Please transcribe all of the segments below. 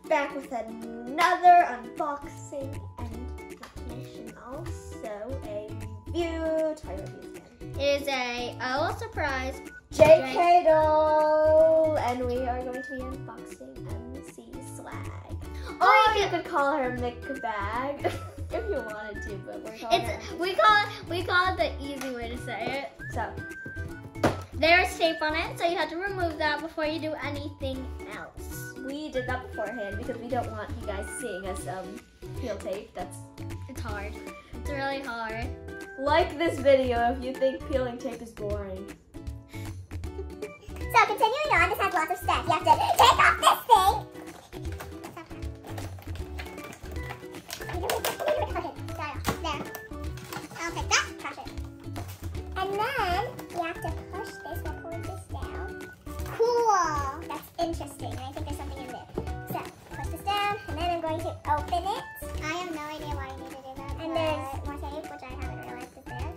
back with another unboxing and also a review. Title review again. It is a L.O.L surprise JK doll, and we are going to be unboxing MC swag. Or you could call her Mick Bag if you wanted to, but we're calling her. We call it the easy way to say it. So there's tape on it, so you have to remove that before you do anything else. We did that beforehand because we don't want you guys seeing us peel tape. It's hard. It's really hard. Like this video if you think peeling tape is boring. So continuing on, this has lots of steps. You have to take off this thing. There. I'll take that, crush it. And then you have to push this and pull this down. Cool. That's interesting. I think there's something in there. So push this down, and then I'm going to open it. I have no idea why you need to do that. And there's more tape, which I haven't realized is there.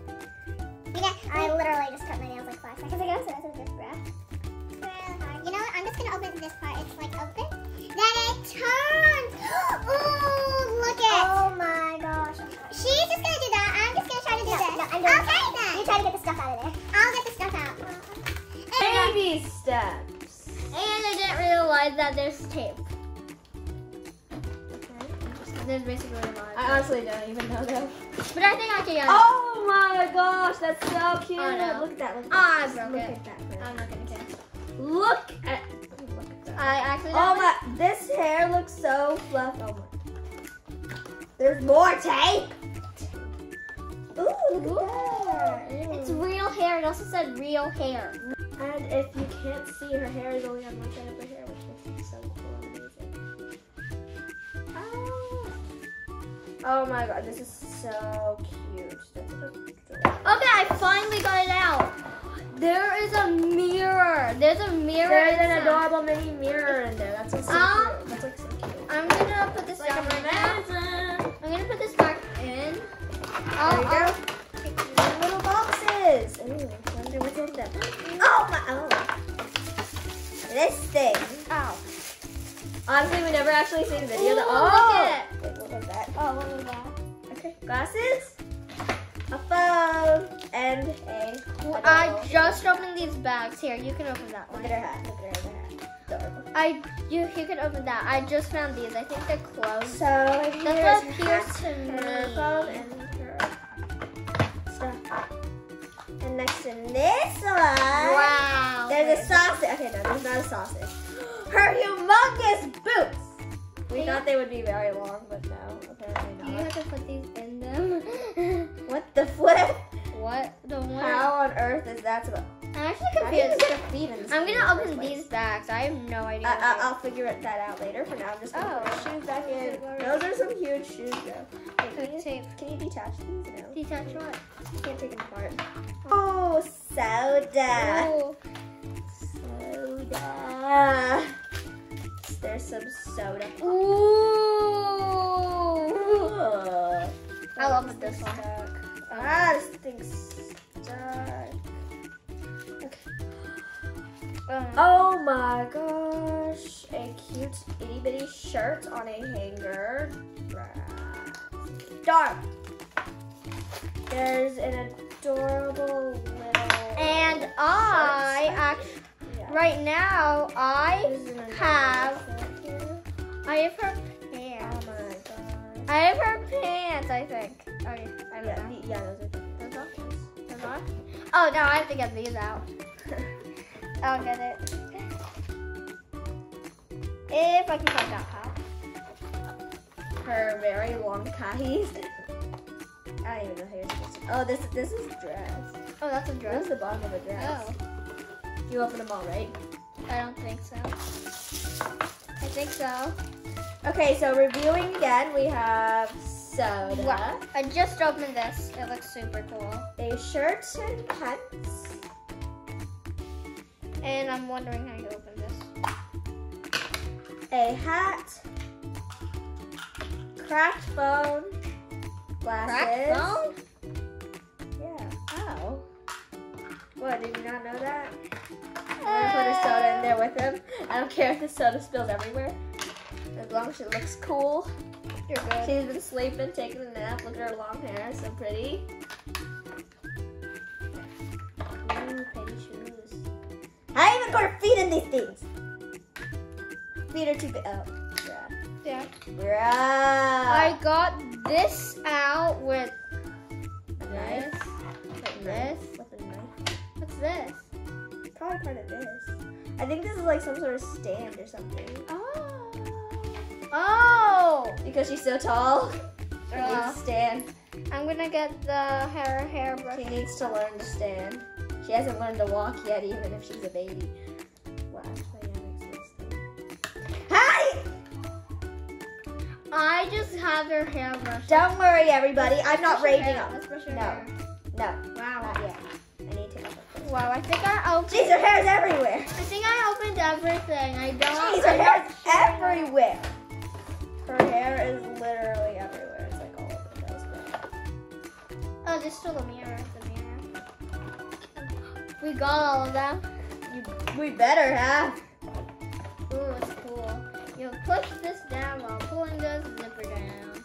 I literally just cut my nails like 5 seconds ago, so this is just rough. Really hard. You know what? I'm just gonna open this part. It's like open. Then it turns. Ooh, look it. Oh my gosh. She's just gonna do that. I'm just gonna try to do this. No, I'm doing okay then. You try to get the stuff out of there. I'll get the stuff out. Baby steps. And I didn't realize that there's tape. There's basically a lot. I honestly don't even know that. But I think I can get it. Oh my gosh, that's so cute. Oh, no. Look at that. Look at Oh, I that. broke Look it. at that. I'm not gonna care. Look at that. I actually Oh my, this hair looks so fluffy. Oh my. There's more tape. Ooh, look at that. It's real hair. It also said real hair. And if you can't see, her hair is only on one side of her hair, which makes it so cool and amazing. Oh my god, this is so cute. Okay, I finally got it out. There is a mirror. There's a mirror. There's an inside. adorable mini mirror in there. That's so cute. That's like so cute. I'm gonna put this down right now. I'm gonna put this back in. There you go. Little boxes. Ooh, I wonder what's in them. Oh my! Oh, this thing. Ow. Honestly, we never actually seen the video. Ooh, Oh, look at it. wait, what was that? Oh, what was that? Okay, glasses, a phone, and a. I just opened these bags. Here, you can open that Look one. at her hat. Look at her hat. Adorable. You can open that. I just found these. I think they're closed. So That's here's what her appears hat, to her me. phone, and her stuff. And next to this one, Wow. there's a sausage. Okay, no, there's not a sausage. Her humongous boots. We thought they would be very long, but no, apparently Do you not. have to put these in them? What the flip? What? The one? How on earth is that supposed? I'm actually How do you confused. get her feet in this I'm thing gonna in the open first these place? bags. I have no idea. what they are. I'll figure that out later. For now, I'm just gonna put her shoes back in. Those are some huge shoes, though. Wait, can you detach these? No. Detach what? You can't take them apart. Oh, soda. Oh. Soda. There's some soda. Ooh. Ooh. I love this one. Stuck. Ah, this thing's stuck. Oh my gosh. A cute itty bitty shirt on a hanger. Dark. There's an adorable little. And I actually, right now, I have her pants. Oh my god. I have her pants, I think. Okay, I don't know. Yeah, those are Those are? Those are? Oh, no, I have to get these out. I'll get it. If I can find out how. her very long kahis. I don't even know how you're supposed to. Oh, this is dress. Oh, that's a That's dress? the bottom of a dress. Oh, You open them all, right? I don't think so. I think so. Okay, so reviewing again, we have soda, Wow. I just opened this. It looks super cool. a shirt and pants, And I'm wondering how you open this. a hat, cracked phone, glasses. Cracked phone? Yeah. Oh. What, did you not know that? I'm gonna put a soda in there with him. I don't care if the soda spills everywhere. As long as she looks cool. You're good. She's been sleeping, taking a nap. Look at her long hair, so pretty. Ooh, pretty shoes. I even put her feet in these things. Feet are too big. Oh, Yeah. yeah. I got this out with A knife. like this. With a knife. What's this? Probably part of this. I think this is like some sort of stand or something. Oh! Because she's so tall. She needs to stand. I'm gonna get the hairbrush. She needs to learn to stand. She hasn't learned to walk yet, even if she's a baby. Wow, actually, yeah, makes sense. Hi! I just have her hairbrush. Don't worry, everybody. I'm not Brush your raging hair. up. Let's brush her No. hair. No, Wow. not yet. I need to go first. Wow, I think I opened. Jeez, her hair's everywhere. I think I opened everything. I don't. Jeez, her hair's everywhere. Her hair is literally everywhere. It's like all over the place. Oh, there's still the mirror. We got all of them. We better have. Ooh, it's cool. You push this down while pulling the zipper down.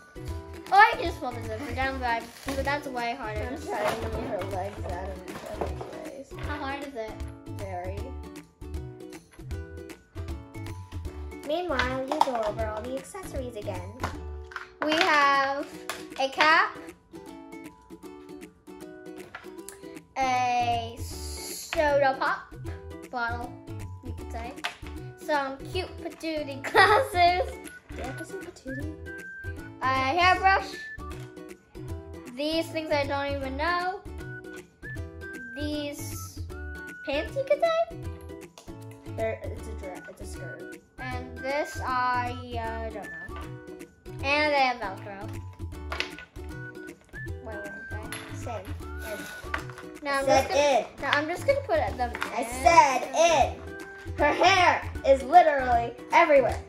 Oh, I can just pull the zipper down, but that's way harder. I'm trying to move her legs out of each other's ways. How hard is it? Very. Meanwhile, you go over all the accessories again. We have a cap, a soda pop bottle, you could say, some cute patootie glasses, Do you have to say patootie? a hairbrush, these things I don't even know, these pants you could say, It's a dress. It's a skirt. and this I don't know. And they have Velcro. Wait, okay. Same. Now I'm just gonna put them. I said in. Her hair is literally everywhere.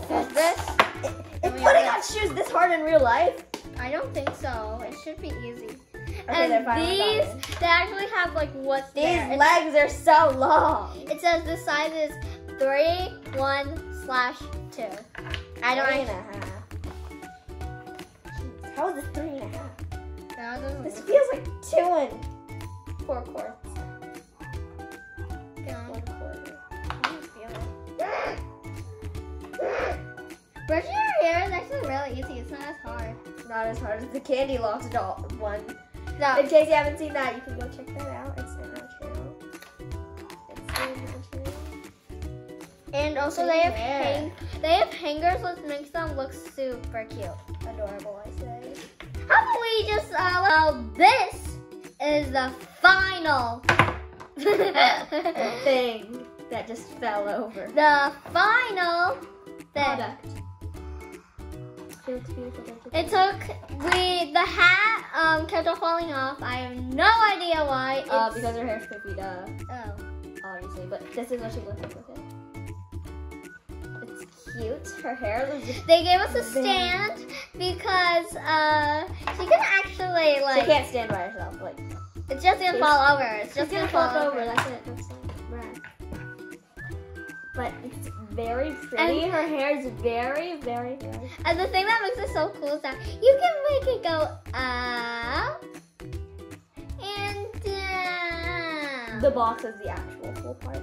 There's this. Is putting on shoes this hard in real life? I don't think so. It should be easy. Okay, they're And finally these, gone. they actually have like what's These there. legs are so long. It says the size is 3, 1/2. I don't 3 know. and a half. Jeez, how is this 3 and a half? This feels like 2 and 4 quarts. 1 quarter. Brushing your hair is actually really easy. It's not as hard. Not as hard as the Candy Locks doll one. No. In case you haven't seen that, you can go check that out. It's in our channel. And also they have hangers, which makes them look super cute. Adorable, I say. How about we just this is the final Thing that just fell over. the final thing. Product. She looks beautiful, don't you It think? took the hat kept on falling off. I have no idea why. Because her hair's creepy, duh. Oh. Obviously, but this is what she looks like with it. It's cute. Her hair is just... They gave us a stand because she can actually like. She can't stand by herself. Like, It's just gonna fall over. It's she's just gonna fall flip over. over. That's it. That's like rad. But it's very pretty. And- her hair is very, very, very. And the thing that makes it so cool is that you can make it go up and down. The box is the actual cool part.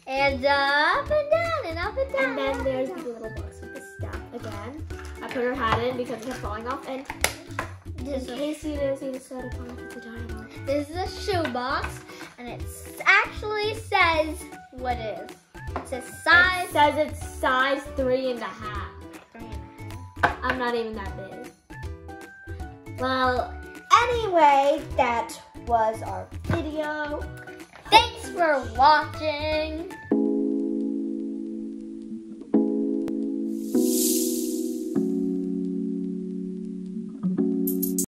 And up and down and up and down. And then there's the little box with the staff again. I put her hat in because it kept falling off. And in case you didn't see the soda pop, it's a dynamo. This is a shoe box, and it actually says what it is. It says size. It says it's size 3.5. 3.5. I'm not even that big. Well, anyway, that was our video. Thanks for watching.